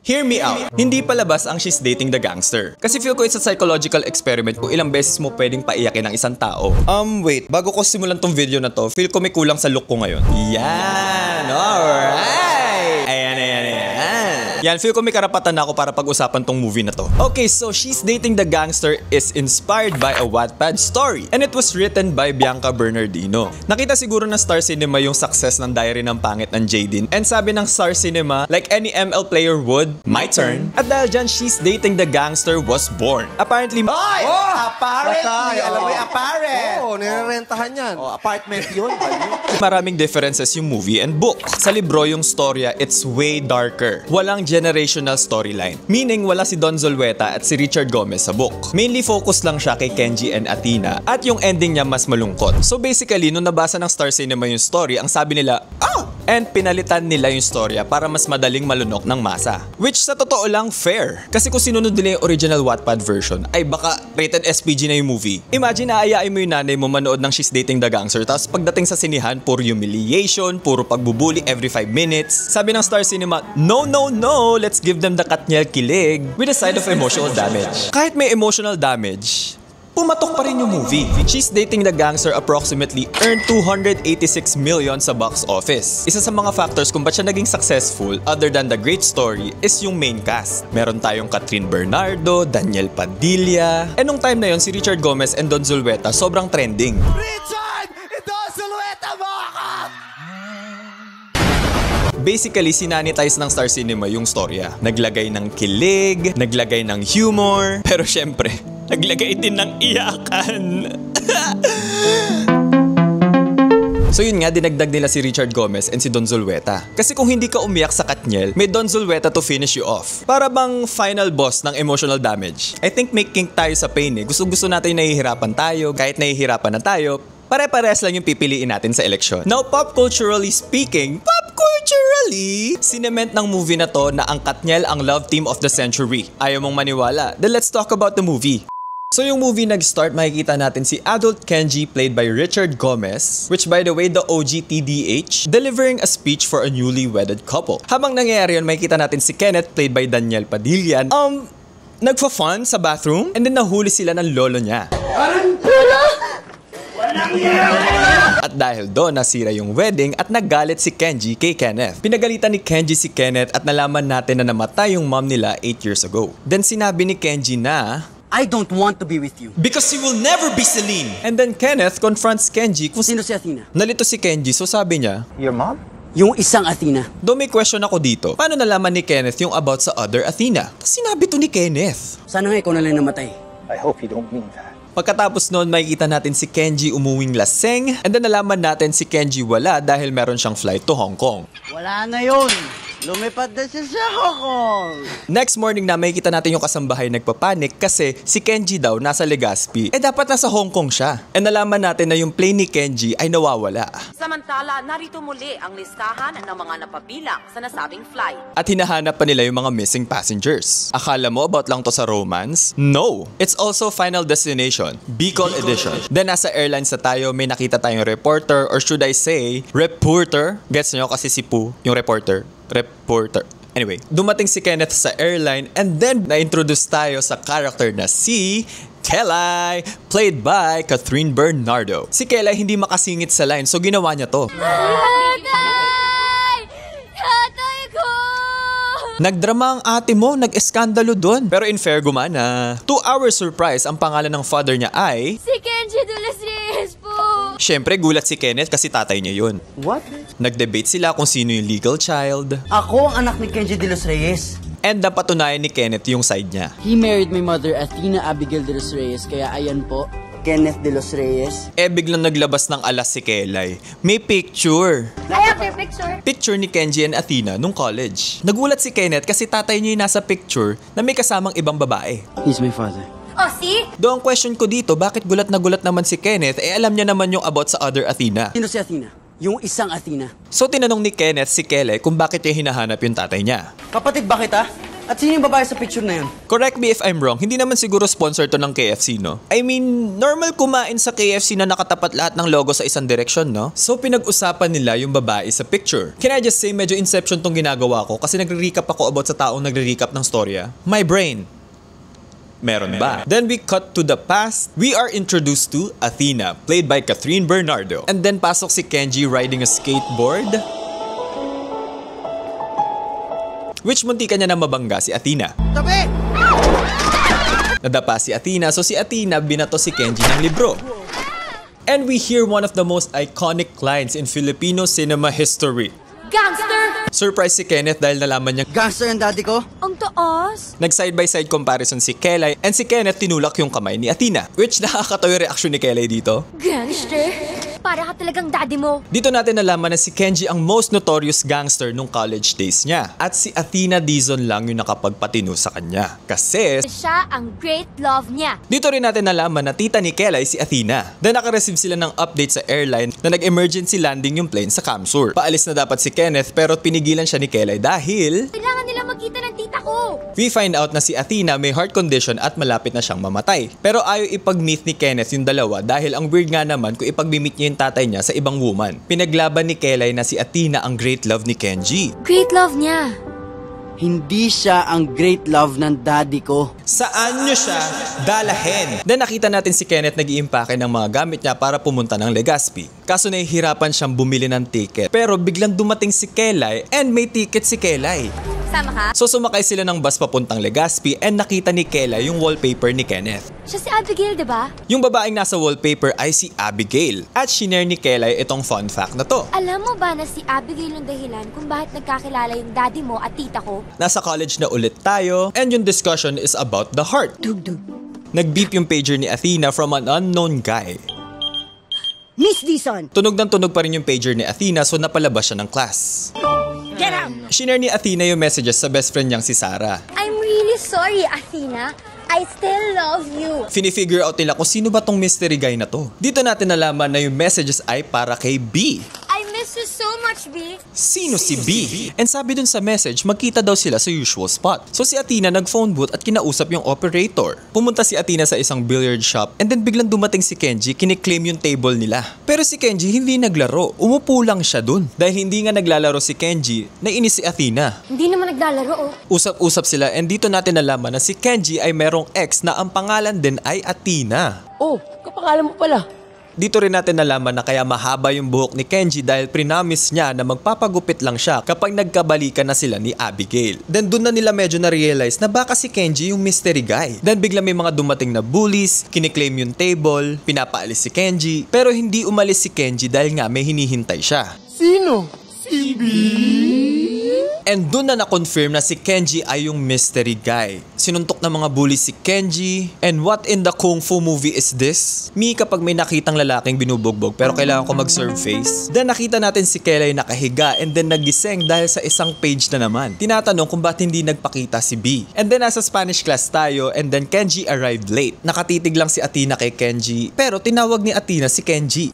Hear me out. Hindi palabas ang She's Dating the Gangster. Kasi feel ko it's a psychological experiment kung ilang beses mo pwedeng paiyakin ng isang tao. Wait. Bago ko simulan tong video na to, feel ko may kulang sa look ko ngayon. Yan! Alright! Ayan. Yan, feel ko may karapatan na ako para pag-usapan tong movie na to. Okay, so She's Dating the Gangster is inspired by a Wattpad story. And it was written by Bianca Bernardino. Nakita siguro ng Star Cinema yung success ng Diary ng Pangit ng Jaden. And sabi ng Star Cinema, like any ML player would, my turn. At dahil dyan, She's Dating the Gangster was born. Apparently, Apparently! Alam mo yung apparent! Oo, nirerentahan yan. Apartment yun. maraming differences yung movie and book. Sa libro, yung storya, it's way darker. Walang generational storyline. Meaning, wala si Don Zulueta at si Richard Gomez sa book. Mainly focus lang siya kay Kenji and Athena at yung ending niya mas malungkot. So basically, nung nabasa ng Star Cinema yung story, ang sabi nila, and pinalitan nila yung storya para mas madaling malunok ng masa. Which sa totoo lang fair. Kasi kung sinunod nila yung original Wattpad version, ay baka rated SPG na yung movie. Imagine aayain mo yung nanay mo manood ng She's Dating the Gangster, tapos pagdating sa sinihan, puro humiliation, puro pagbubuli every 5 minutes. Sabi ng Star Cinema, no, let's give them the Katniel kilig with a side of emotional damage. Kahit may emotional damage, pumatok pa rin yung movie. She's Dating the Gangster approximately earned 286 million sa box office. Isa sa mga factors kung ba't siya naging successful other than the great story is yung main cast. Meron tayong Catherine Bernardo, Daniel Padilla, and nung time na yon si Richard Gomez and Don Zulueta sobrang trending. Richard! Ito, Zulueta mo ako! Basically, sinanitize ng Star Cinema yung storya. Naglagay ng kilig, naglagay ng humor, pero syempre, naglagay din ng iyakan. So yun nga, dinagdag nila si Richard Gomez and si Don Zulueta. Kasi kung hindi ka umiyak sa Katniel, may Don Zulueta to finish you off. Para bang final boss ng emotional damage. I think may kink tayo sa pain eh. Gusto natin nahihirapan tayo, kahit nahihirapan na tayo, pare-parehas lang yung pipiliin natin sa eleksyon. Now, pop culturally speaking, sinement ng movie na to na ang Katniel ang love team of the century. Ayaw mong maniwala? Then let's talk about the movie. So yung movie nag-start, makikita natin si adult Kenji played by Richard Gomez, which by the way, the OG TDH, delivering a speech for a newly wedded couple. Habang nangyayari yun, makikita natin si Kenneth played by Daniel Padilla, nagfa-fun sa bathroom, and then nahuli sila ng lolo niya. At dahil doon, nasira yung wedding at naggalit si Kenji kay Kenneth. Pinagalitan ni Kenji si Kenneth at nalaman natin na namatay yung mom nila 8 years ago. Then sinabi ni Kenji na, I don't want to be with you. because you will never be Celine. And then Kenneth confronts Kenji kung Sino si Athena? nalito si Kenji, so sabi niya, Your mom? Yung isang Athena. do may question ako dito. Paano nalaman ni Kenneth yung about sa other Athena? Sinabi to ni Kenneth. Sana nga ikaw na lang namatay. I hope you don't mean that. Pagkatapos noon, makikita natin si Kenji umuwing laseng, and then nalaman natin si Kenji wala dahil meron siyang flight to Hong Kong. Wala na yun. Lumipad na siya sa Hong Kong. Next morning na makikita natin yung kasambahay nagpapanik kasi si Kenji daw nasa Legazpi. Dapat nasa Hong Kong siya. And nalaman natin na yung plane ni Kenji ay nawawala. Samantala, narito muli ang listahan ng mga napabilang sa nasabing flight. At hinahanap pa nila yung mga missing passengers. Akala mo about lang to sa romance? No! It's also Final Destination, Bicol Edition. Then nasa airlines na tayo, may nakita tayong reporter, or should I say, reporter. Gets nyo kasi si Pooh, yung reporter. Anyway, dumating si Kenneth sa airline and then na-introduce tayo sa character na si Kelai, played by Catherine Bernardo. Si Kelai hindi makasingit sa line, so ginawa niya to. Nagdrama ang ate mo, nag-eskandalo doon. Pero in fair gumana. 2-hour surprise, ang pangalan ng father niya ay Si Kenji de los Reyes po! syempre gulat si Kenneth kasi tatay niya yun. What? Nag-debate sila kung sino yung legal child. Ako ang anak ni Kenji de los Reyes. And napatunayan ni Kenneth yung side niya. He married my mother, Athena Abigail de los Reyes, kaya ayan po. Kenneth de los Reyes. Biglang naglabas ng alas si Kelai. May picture. I have your picture. Picture ni Kenji and Athena nung college. Nagulat si Kenneth kasi tatay niya yung nasa picture na may kasamang ibang babae. He's my father. Oh, see? Do ang question ko dito, bakit gulat na gulat naman si Kenneth, alam niya naman yung about sa other Athena. Sino si Athena? Yung isang Athena. So tinanong ni Kenneth si Kelai kung bakit niya hinahanap yung tatay niya. Kapatid ba kita? At sino yung babae sa picture na yun? Correct me if I'm wrong, hindi naman siguro sponsor to ng KFC, no? I mean, normal kumain sa KFC na nakatapat lahat ng logo sa isang direksyon, no? So pinag-usapan nila yung babae sa picture. Can I just say, medyo Inception tong ginagawa ko kasi nagre-recap ako about sa taong nagre-recap ng storya. My brain. Meron ba? Then we cut to the past. We are introduced to Athena, played by Catherine Bernardo. And then pasok si Kenji riding a skateboard, which munti kanya na mabangga si Athena. Tabi! Nadapa si Athena, so si Athena binato si Kenji ng libro. And we hear one of the most iconic lines in Filipino cinema history. Gangster! Surprise si Kenneth dahil nalaman niya Gangster yung daddy ko? Ang taas! nag-side-by-side comparison si Kelay and si Kenneth tinulak yung kamay ni Athena. Which nakakatawa yung reaction ni Kelay dito. Gangster? Para ka talagang daddy mo. Dito natin nalaman na si Kenji ang most notorious gangster nung college days niya. At si Athena Dizon lang yung nakapagpatino sa kanya. Kasi Siya ang great love niya. dito rin natin nalaman na tita ni Kelay si Athena. Then nakareceive sila ng update sa airline na nag-emergency landing yung plane sa Kamsur. Paalis na dapat si Kenneth pero pinigilan siya ni Kelay dahil Kailangan nila magkita ng tita ko. we find out na si Athena may heart condition at malapit na siyang mamatay. Pero ayaw ipag-meet ni Kenneth yung dalawa dahil ang weird nga naman kung ipag-meet niya yung tatay niya sa ibang woman. Pinaglaban ni Kelay na si Athena ang great love ni Kenji. Great love niya. Hindi siya ang great love ng daddy ko. Saan nyo siya dalahin? Then nakita natin si Kenneth nag-iimpake ng mga gamit niya para pumunta ng Legazpi. Kaso nahihirapan siyang bumili ng ticket. Pero biglang dumating si Kelay and may ticket si Kelay. Sama ka? So sumakay sila ng bus papuntang Legazpi and nakita ni Kelay yung wallpaper ni Kenneth. Siya si Abigail, diba? Yung babaeng nasa wallpaper ay si Abigail. At shinare ni Kelay itong fun fact na to. Alam mo ba na si Abigail ang dahilan kung bakit nagkakilala yung daddy mo at tita ko? Nasa college na ulit tayo and yung discussion is about the heart. Nag-beep yung pager ni Athena from an unknown guy. Miss Dizon! Tunog ng tunog pa rin yung pager ni Athena so napalabas siya ng class. Get out! Shinare ni Athena yung messages sa best friend niyang si Sarah. I'm really sorry, Athena. I still love you. Fini-figure out nila kung sino ba tong mystery guy na to. Dito natin nalaman na yung messages ay para kay B. I miss you so much, B. Sino si B? And sabi dun sa message, magkita daw sila sa usual spot. So si Athena nag-phone booth at kinausap yung operator. Pumunta si Athena sa isang billiard shop and then biglang dumating si Kenji, kiniklaim yung table nila. Pero si Kenji hindi naglaro, umupo lang siya dun. Dahil hindi nga naglalaro si Kenji, nainis si Athena. Hindi naman naglalaro, oh. Usap-usap sila and dito natin nalaman na si Kenji ay merong ex na ang pangalan din ay Athena. Oh, kapangalan mo pala. Dito rin natin nalaman na kaya mahaba yung buhok ni Kenji dahil prinamis niya na magpapagupit lang siya kapag nagkabalikan na sila ni Abigail. Then doon na nila medyo na-realize na baka si Kenji yung mystery guy. Then bigla may mga dumating na bullies, kiniklaim yung table, pinapaalis si Kenji. Pero hindi umalis si Kenji dahil nga may hinihintay siya. Sino? And doon na na-confirm na si Kenji ay yung mystery guy. Sinuntok ng mga bullies si Kenji. And what in the kung fu movie is this? Me kapag may nakitang lalaking binubugbog pero kailangan ko mag-serve face. Then nakita natin si Kelay nakahiga and then nagising dahil sa isang page na naman. Tinatanong kung ba't hindi nagpakita si B. And then nasa Spanish class tayo and then Kenji arrived late. Nakatitig lang si Athena kay Kenji pero tinawag ni Athena si Kenji.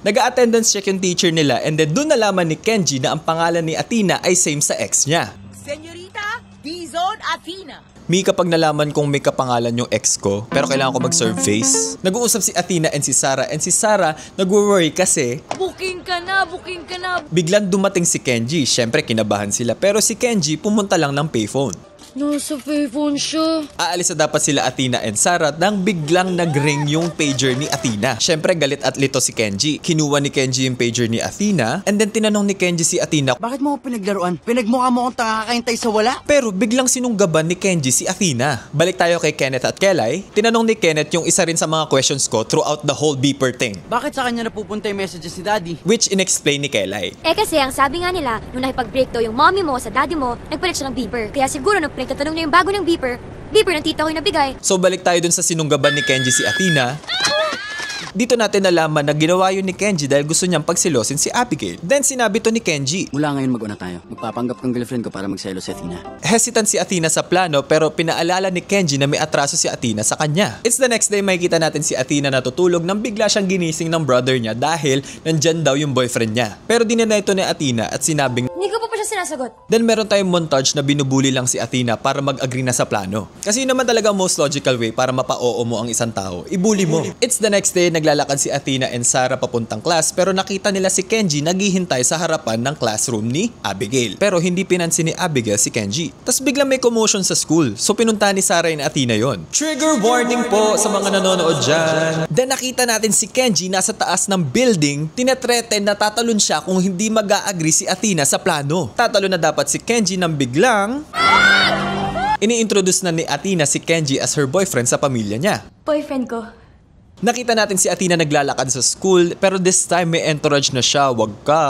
Nag-attendance check yung teacher nila and then doon nalaman ni Kenji na ang pangalan ni Athena ay same sa ex niya. Senyorita Dizon Athena. Me kapag nalaman kong may kapangalan yung ex ko pero kailangan ko mag-serve face. Nag-uusap si Athena and si Sarah nag-worry kasi Booking ka na, booking ka na. biglang dumating si Kenji. Syempre kinabahan sila pero si Kenji pumunta lang ng payphone. Nasa payphone siya. Aalis na dapat sila Athena and Sarah nang biglang nag-ring yung pager ni Athena. Syempre galit at lito si Kenji. Kinuha ni Kenji yung pager ni Athena and then tinanong ni Kenji si Athena. Bakit mo ako pinaglaruan? Pinagmukha mo akong takakahintay sa wala? Pero biglang sinunggaban ni Kenji si Athena. Balik tayo kay Kenneth at Kelay. Tinanong ni Kenneth yung isa rin sa mga questions ko throughout the whole beeper thing. Bakit sa kanya napupunta yung messages ni daddy? Which inexplain ni Kelay. Kasi ang sabi nga nila, nung nakipag-break daw yung mommy mo sa daddy mo, nagpalit siya ng beeper. Kaya siguro nung pinagtatanong niya yung bago ng beeper ng tita ko yung nabigay. So balik tayo dun sa sinunggaban ni Kenji si Athena. Dito natin nalaman na ginawa yun ni Kenji dahil gusto niyang pagsilosin si Abigail. Then sinabi to ni Kenji. Mula ngayon mag-una tayo. Magpapanggap kang girlfriend ko para magselo si Athena. Hesitant si Athena sa plano pero pinaalala ni Kenji na may atraso si Athena sa kanya. It's the next day makikita natin si Athena natutulog nang bigla siyang ginising ng brother niya dahil nandyan daw yung boyfriend niya. Pero dinanay ito ni Athena at sinabing Hindi ko pa siya mo sinasagot? Then meron tayong montage na binubuli lang si Athena para mag-agree na sa plano. Kasi yun naman talaga ang most logical way para mapa-oo mo ang isang tao. Ibuli mo. It's the next day, naglalakad si Athena and Sarah papuntang class pero nakita nila si Kenji naghihintay sa harapan ng classroom ni Abigail. Pero hindi pinansin ni Abigail si Kenji. Tapos biglang may commotion sa school. So pinunta ni Sarah and Athena yon. Trigger warning po sa mga nanonood dyan. Then nakita natin si Kenji nasa taas ng building, tinetreten na tatalon siya kung hindi mag-a-agree si Athena sa plano. Tatalo na dapat si Kenji nang biglang ini-introduce na ni Athena si Kenji as her boyfriend sa pamilya niya. Boyfriend ko. Nakita natin si Athena naglalakad sa school pero this time may entourage na siya, wag ka.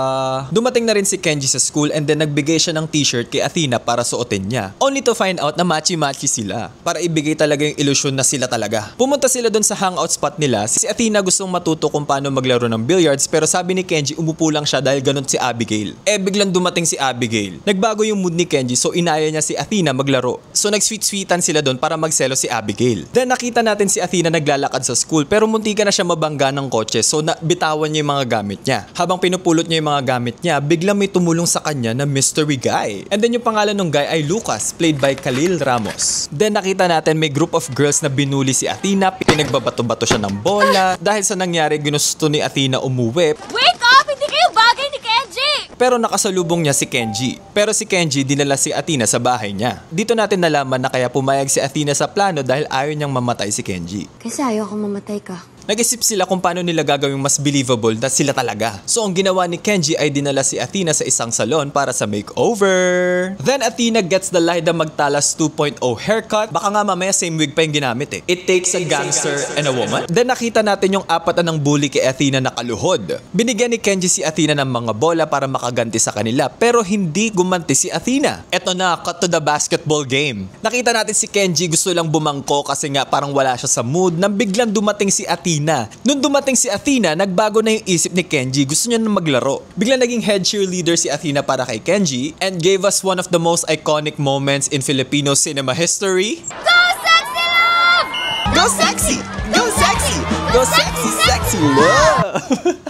Dumating na rin si Kenji sa school and then nagbigay siya ng t-shirt kay Athena para suotin niya. Only to find out na matchy-matchy sila. Para ibigay talaga yung illusion na sila talaga. Pumunta sila doon sa hangout spot nila. Si Athena gustong matuto kung paano maglaro ng billiards pero sabi ni Kenji umupo lang siya dahil ganun si Abigail. Biglang dumating si Abigail. Nagbago yung mood ni Kenji so inaya niya si Athena maglaro. So nagsweet-sweetan sila doon para magselo si Abigail. Then nakita natin si Athena naglalakad sa school pero munti ka na siya mabangga ng kotse so bitawan niya yung mga gamit niya. Habang pinupulot niya yung mga gamit niya, biglang may tumulong sa kanya na mystery guy. And then yung pangalan ng guy ay Lucas, played by Khalil Ramos. Then nakita natin may group of girls na binuli si Athena, pinagbabato-bato siya ng bola. Dahil sa nangyari, ginusto ni Athena umuwi. Wake up! Hindi kayo bagay ni Kenji! Pero nakasalubong niya si Kenji. Pero si Kenji dinala si Athena sa bahay niya. Dito natin nalaman na kaya pumayag si Athena sa plano dahil ayaw niyang mamatay si Kenji. Kasi ayaw ko mamatay ka. Nag-isip sila kung paano nila gagawing mas believable na sila talaga. So ang ginawa ni Kenji ay dinala si Athena sa isang salon para sa makeover. Then Athena gets the Lyda Magtalas 2.0 haircut. Baka nga mamaya same wig pa yung ginamit eh. It takes a gangster and a woman. Then nakita natin yung apat na ng bully kay Athena na kaluhod. Binigyan ni Kenji si Athena ng mga bola para makaganti sa kanila pero hindi gumanti si Athena. Eto na, cut to the basketball game. Nakita natin si Kenji gusto lang bumangko kasi nga parang wala siya sa mood nang biglang dumating si Athena. Nung dumating si Athena, nagbago na yung isip ni Kenji. Gusto niya na maglaro. Biglang naging head cheerleader si Athena para kay Kenji and gave us one of the most iconic moments in Filipino cinema history. Go sexy love! Go sexy! Go sexy! Go sexy, sexy love!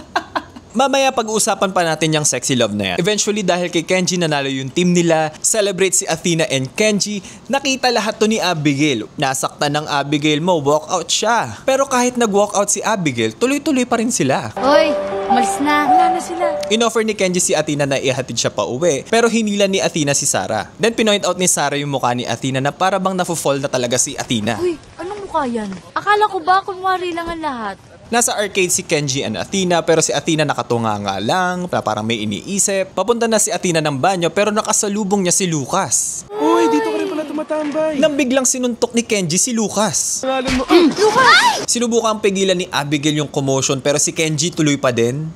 Mamaya pag-uusapan pa natin yung sexy love na yan. Eventually dahil kay Kenji nanalo yung team nila, celebrate si Athena and Kenji, nakita lahat to ni Abigail. Nasaktan ng Abigail mo, walkout siya. Pero kahit nag-walkout si Abigail, tuloy-tuloy pa rin sila. Hoy, umalis na. Wala na sila. Inoffer ni Kenji si Athena na ihatid siya pa uwi, pero hinila ni Athena si Sarah. Then pinoint out ni Sarah yung mukha ni Athena na para bang nafo-fall na talaga si Athena. Uy, anong mukha yan? Akala ko ba kunwari lang ang lahat? Nasa arcade si Kenji and Athena pero si Athena nakatunga nga lang, parang may iniisip. Papunta na si Athena ng banyo pero nakasalubong niya si Lucas. Uy, dito ka rin pala tumatambay. Nang biglang sinuntok ni Kenji si Lucas. Pangalan mo. Lucas! Sinubukang pigilan ni Abigail yung commotion pero si Kenji tuloy pa din.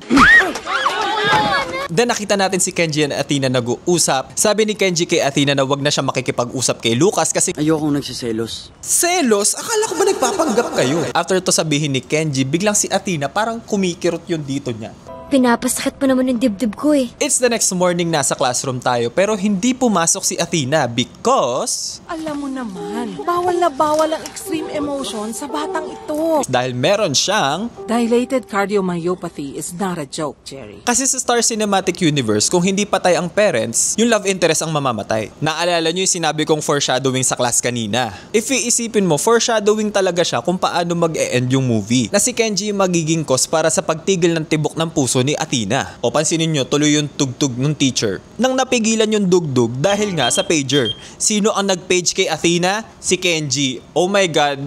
Then nakita natin si Kenji and Athena nag-uusap. Sabi ni Kenji kay Athena na wag na siya makikipag-usap kay Lucas kasi Ayokong nagsiselos. selos? Akala ko ba nagpapanggap kayo? After to sabihin ni Kenji, biglang si Athena parang kumikirot yung dito niya. Pinapasakit mo naman yung dibdib ko eh. It's the next morning, nasa classroom tayo pero hindi pumasok si Athena because Alam mo naman, bawal na bawal ang extreme emotion sa batang ito. dahil meron siyang Dilated cardiomyopathy is not a joke, Jerry. kasi sa Star Cinematic Universe, kung hindi patay ang parents, yung love interest ang mamamatay. Naalala nyo yung sinabi kong foreshadowing sa class kanina. If iisipin mo, foreshadowing talaga siya kung paano mag-e-end yung movie. Na si Kenji yung magiging cause para sa pagtigil ng tibok ng puso ni Athena. O pansinin nyo, tuloy yung tugtog ng teacher. Nang napigilan yung dugdug dahil nga sa pager. Sino ang nag-page kay Athena? Si Kenji. Oh my God.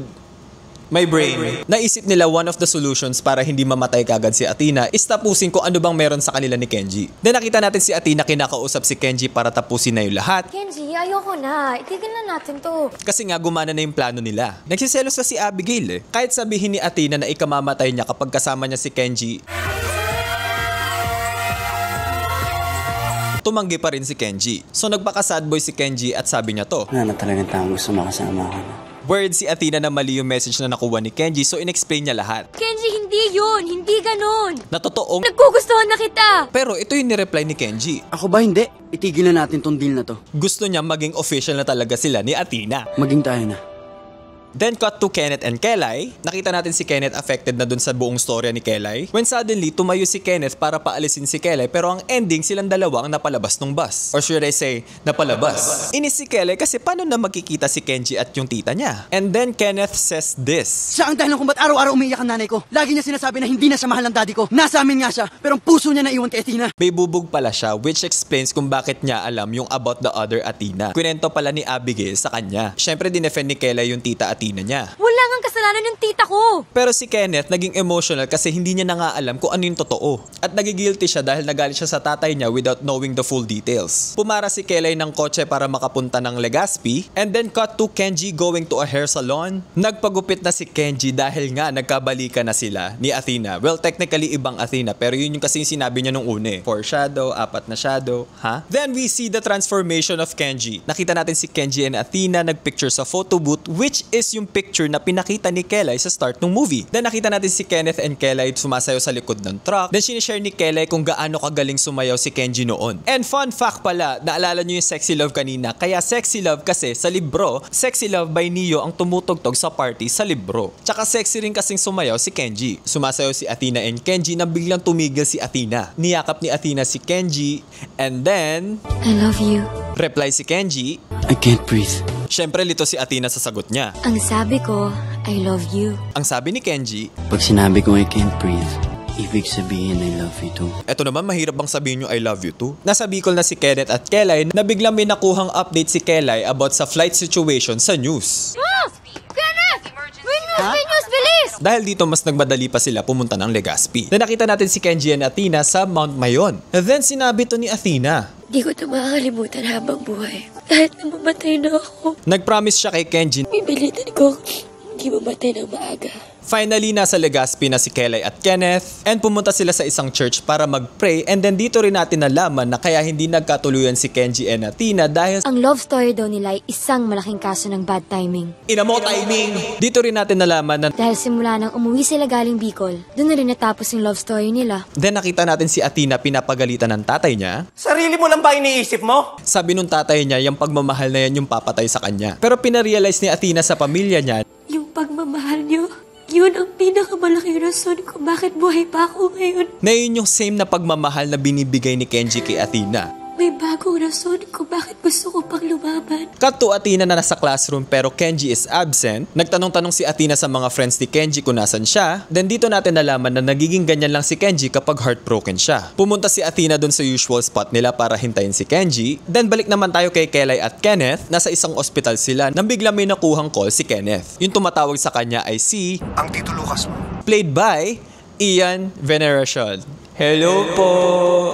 My brain. Naisip nila one of the solutions para hindi mamatay kagad si Athena is tapusin kung ano bang meron sa kanila ni Kenji. Then nakita natin si Athena kinakausap si Kenji para tapusin na yung lahat. Kenji, ayoko na. Itigil na natin to. Kasi nga gumana na yung plano nila. Nagsiselos na si Abigail eh. Kahit sabihin ni Athena na ikamamatay niya kapag kasama niya si Kenji, tumanggi pa rin si Kenji. So nagpaka-sad boy si Kenji at sabi niya to. Wala na talagang taong gusto makasama ko na. Word si Athena na mali yung message na nakuha ni Kenji so in-explain niya lahat. Kenji, hindi yun. Hindi ganun. Na totoong Nagkugustuhan na kita. pero ito yung nireply ni Kenji. Ako ba hindi? Itigil na natin tong deal na to. Gusto niya maging official na talaga sila ni Athena. Maging tayo na. Then cut to Kenneth and Kelly. Nakita natin si Kenneth affected na dun sa buong storya ni Kelly. When suddenly, tumayo si Kenneth para paalisin si Kelly, pero ang ending, silang dalawa ang napalabas ng bus. Or should I say, napalabas. Inis si Kelly kasi paano na magkikita si Kenji at yung tita niya? And then Kenneth says this. Siya ang dahilan kung ba't araw-araw umiiyak ang nanay ko. Lagi niya sinasabi na hindi na siya mahal ng daddy ko. Nasa amin nga siya, pero ang puso niya naiwan kay Athena. May bubog pala siya, which explains kung bakit niya alam yung about the other Athena. Kwento pala ni Abigail sa kanya. Siyempre dinefend ni Kelly yung tita Athena niya. Wala ngang kasalanan yung tita ko! Pero si Kenneth naging emotional kasi hindi niya na nga alam kung ano yung totoo. At nagigilty siya dahil nagalit siya sa tatay niya without knowing the full details. Pumara si Kelly ng kotse para makapunta ng Legazpi, and then cut to Kenji going to a hair salon. Nagpagupit na si Kenji dahil nga nagkabalikan na sila ni Athena. Well, technically ibang Athena, pero yun yung kasi sinabi niya nung una. 4 shadow, 4 na shadow, ha? Then we see the transformation of Kenji. Nakita natin si Kenji and Athena nagpicture sa photo booth, which is yung picture na pinakita ni Kelly sa start ng movie. Then nakita natin si Kenneth and Kelly sumasayaw sa likod ng truck. Then sinishare ni Kelly kung gaano kagaling sumayaw si Kenji noon. And fun fact pala, naalala nyo yung Sexy Love kanina, kaya Sexy Love kasi sa libro, Sexy Love by Neo ang tumutugtog sa party sa libro. Tsaka sexy rin kasing sumayaw si Kenji. Sumasayaw si Athena and Kenji na biglang tumigil si Athena. Niyakap ni Athena si Kenji, and then I love you. reply si Kenji, I can't breathe. syempre lito si Athena sa sagot niya. Ang sabi ko, I love you. Ang sabi ni Kenji, Pag sinabi ko I can't breathe, ibig sabihin I love you too. eto naman mahirap bang sabihin nyo I love you too? Nasa Bicol na si Kenneth at Kelly na biglang may nakuhang update si Kelly about sa flight situation sa news. Kenneth! May news, bilis! Dahil dito mas nagmadali pa sila pumunta ng Legazpi. Na nakita natin si Kenji and Athena sa Mount Mayon. And then sinabi to ni Athena. Di ko ito makakalimutan habang buhay. Kahit na mamatay na ako, Nag-promise siya kay Kenji. pipilitan ko hindi mamatay ng maaga. Finally, nasa Legazpi na si Kelly at Kenneth and pumunta sila sa isang church para mag-pray, and then dito rin natin nalaman na kaya hindi nagkatuluyan si Kenji and Athena dahil Ang love story daw nila ay isang malaking kaso ng bad timing. inamo timing. Dito rin natin nalaman na Dahil simula nang umuwi sila galing Bicol, doon na rin natapos yung love story nila. then nakita natin si Athena pinapagalitan ng tatay niya. Sarili mo lang ba iniisip mo? Sabi nung tatay niya, yung pagmamahal na yan yung papatay sa kanya. Pero pinarealize ni Athena sa pamilya niya, Yung pagmamahal niyo, yun ang pinakamalaking rason kung bakit buhay pa ako ngayon. na yun yung same na pagmamahal na binibigay ni Kenji kay Athena. May bagong rason kung bakit gusto ko pang lumaban. Cut to Athena na nasa classroom pero Kenji is absent. Nagtanong-tanong si Athena sa mga friends ni Kenji kung nasan siya. Then dito natin nalaman na nagiging ganyan lang si Kenji kapag heartbroken siya. Pumunta si Athena dun sa usual spot nila para hintayin si Kenji. Then balik naman tayo kay Kelly at Kenneth. Nasa isang ospital sila nang bigla may nakuhang call si Kenneth. Yung tumatawag sa kanya ay si Ang Tito Lucas mo. played by Ian Veneracion. Hello po!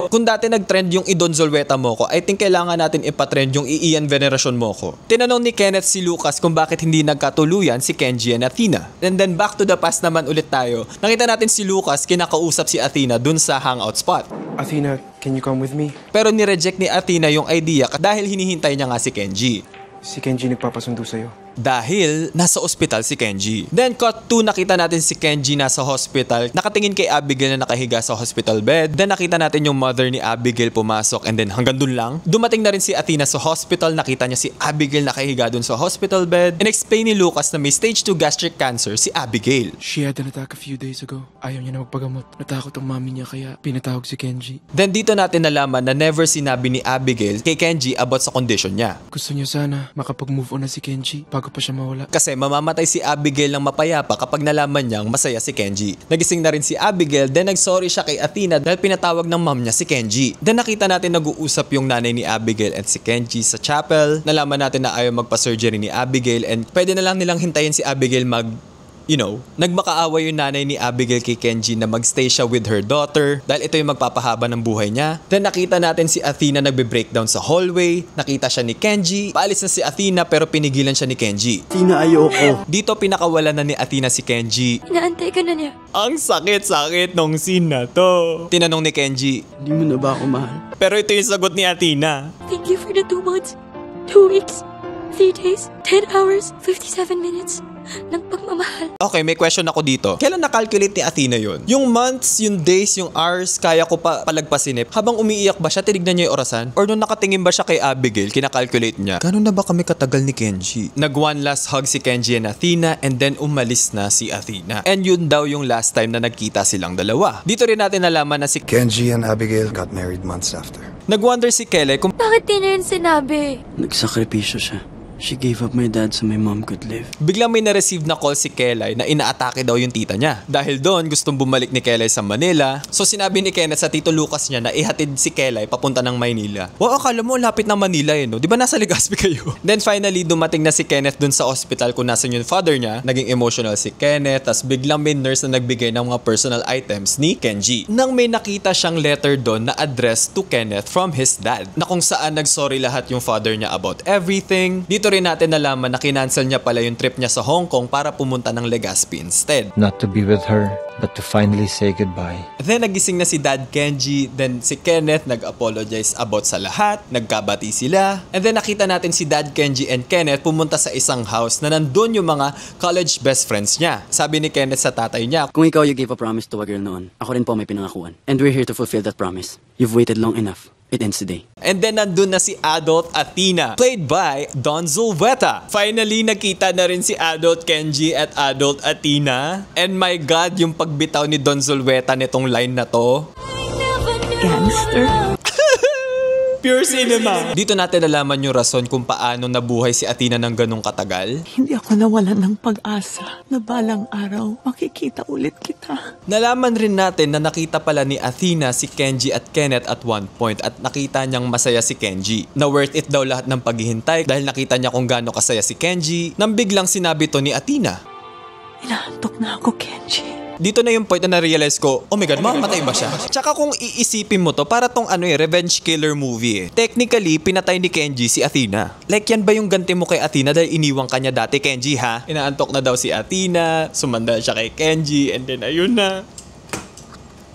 Kung dati nag-trend yung Idon Zolweta mo ko, I think kailangan natin ipatrend yung Ian Veneracion mo ko. Tinanong ni Kenneth si Lucas kung bakit hindi nagkatuluyan si Kenji and Athena. And then back to the past naman ulit tayo. Nakita natin si Lucas kinakausap si Athena dun sa hangout spot. Athena, can you come with me? Pero nireject ni Athena yung idea dahil hinihintay niya nga si Kenji. Si Kenji nagpapasundo sa'yo. Dahil nasa ospital si Kenji. Then cut to nakita natin si Kenji nasa hospital. Nakatingin kay Abigail na nakahiga sa hospital bed. Then nakita natin yung mother ni Abigail pumasok, and then hanggang dun lang. Dumating na rin si Athena sa hospital. Nakita niya si Abigail nakahiga dun sa hospital bed. And explain ni Lucas na may stage 2 gastric cancer si Abigail. She had an attack a few days ago. Ayaw niya na magpagamot. Natakot ang mami niya kaya pinatawag si Kenji. Then dito natin nalaman na never sinabi ni Abigail kay Kenji about sa condition niya. Gusto niya sana makapag-move on na si Kenji bago pa siya mawala. Kasi mamamatay si Abigail ng mapayapa kapag nalaman niyang masaya si Kenji. Nagising na rin si Abigail, then nag-sorry siya kay Athena dahil pinatawag ng mom niya si Kenji. Then nakita natin nag-uusap yung nanay ni Abigail at si Kenji sa chapel. Nalaman natin na ayaw magpa-surgery ni Abigail and pwede na lang nilang hintayin si Abigail nagmakaawa yung nanay ni Abigail kay Kenji na magstay siya with her daughter dahil ito yung magpapahaba ng buhay niya. Then nakita natin si Athena nagbe-breakdown sa hallway. Nakita siya ni Kenji. Paalis na si Athena pero pinigilan siya ni Kenji. Athena, ayoko. Dito pinakawalan na ni Athena si Kenji. Inaantay ka na niya. Ang sakit-sakit nung scene na to. Tinanong ni Kenji. Hindi mo na ba ako mahal? Pero ito yung sagot ni Athena. Thank you for the 2 months, 2 weeks, 3 days, 10 hours, 57 minutes. ng pagmamahal. Okay, may question ako dito. Kailan na-calculate ni Athena yun? Yung months, yung days, yung hours, kaya ko pa palagpasin. Habang umiiyak ba siya, tinignan niya yung orasan? Or nung nakatingin ba siya kay Abigail, kinakalculate niya, gano'n na ba kami katagal ni Kenji? Nag one last hug si Kenji and Athena, and then umalis na si Athena. And yun daw yung last time na nagkita silang dalawa. Dito rin natin nalaman na si Kenji and Abigail got married months after. Nag-wonder si Kelly kung Bakit di na yun sinabi? Nagsakripisyo siya. She gave up my dad so my mom could live. biglang may na-receive na call si Kelly na inaatake daw yung tita niya. Dahil doon, gustong bumalik ni Kelly sa Manila. So sinabi ni Kenneth sa Tito Lucas niya na ihatid si Kelly papunta ng Maynila. Wow, akala mo lapit ng Manila no? Di ba nasa Legazpi kayo? Then finally, dumating na si Kenneth doon sa hospital kung nasan yung father niya. Naging emotional si Kenneth. Tas biglang may nurse na nagbigay ng mga personal items ni Kenji. Nang may nakita siyang letter doon na addressed to Kenneth from his dad. Na kung saan nagsorry lahat yung father niya about everything. Dito rin natin nalaman na kinancel niya pala yung trip niya sa Hong Kong para pumunta ng Legazpi instead. Not to be with her, but to finally say goodbye. Then nagising na si Dad Kenji, then si Kenneth nag-apologize about sa lahat, nagkabati sila. And then nakita natin si Dad Kenji and Kenneth pumunta sa isang house na nandun yung mga college best friends niya. Sabi ni Kenneth sa tatay niya, Kung ikaw you gave a promise to a girl noon, ako rin po may pinangakuan. And we're here to fulfill that promise. You've waited long enough. It ends today. and then nandun na si Adult Athena, played by Don Zulueta. Finally, nakita na rin si Adult Kenji at Adult Athena. And my God, yung pagbitaw ni Don Zulueta nitong line na to. Gangster. Pure cinema. Dito natin nalaman yung rason kung paano nabuhay si Athena ng ganong katagal. Hindi ako nawalan ng pag-asa na balang araw makikita ulit kita. Nalaman rin natin na nakita pala ni Athena si Kenji at Kenneth at one point at nakita niyang masaya si Kenji. Na worth it daw lahat ng paghihintay dahil nakita niya kung gaano kasaya si Kenji. Nang biglang sinabi to ni Athena. Inaantok na ako, Kenji. Dito na yung point na na-realize ko, oh my God, mamamatay ba siya? Tsaka kung iisipin mo to, para tong revenge killer movie Technically, pinatay ni Kenji si Athena. Like yan ba yung ganti mo kay Athena dahil iniwang kanya dati, Kenji ha? Inaantok na daw si Athena, sumanda siya kay Kenji, and then ayun na.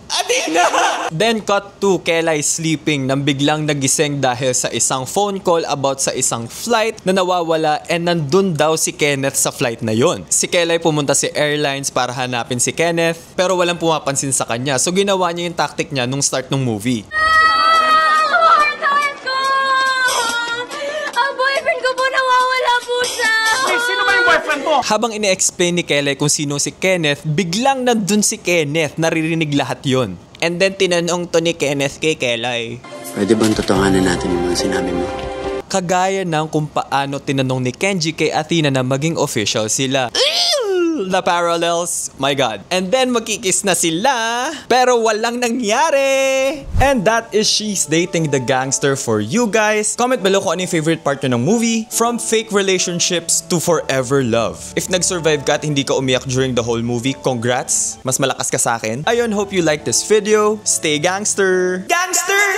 Athena! Then cut to Kelly sleeping nang biglang nagising dahil sa isang phone call about sa isang flight na nawawala and nandun daw si Kenneth sa flight na yon. Si Kelly pumunta si airlines para hanapin si Kenneth pero walang pumapansin sa kanya so ginawa niya yung tactic niya nung start ng movie. Habang ine-explain ni Kelly kung sino si Kenneth, biglang nandun si Kenneth, naririnig lahat yon. And then tinanong to ni Kenneth kay Kelly. Pwede bang totohanan natin yung mga sinabi mo? Kagaya ng kung paano tinanong ni Kenji kay Athena na maging official sila. The parallels, my God. And then magkikis na sila, pero walang nangyari. And that is She's Dating the Gangster for you guys. Comment below kung ano yung favorite part nyo ng movie. From fake relationships to forever love. If nag-survive ka at hindi ka umiyak during the whole movie, congrats. Mas malakas ka sa akin. Ayun, hope you like this video. Stay gangster. Gangster!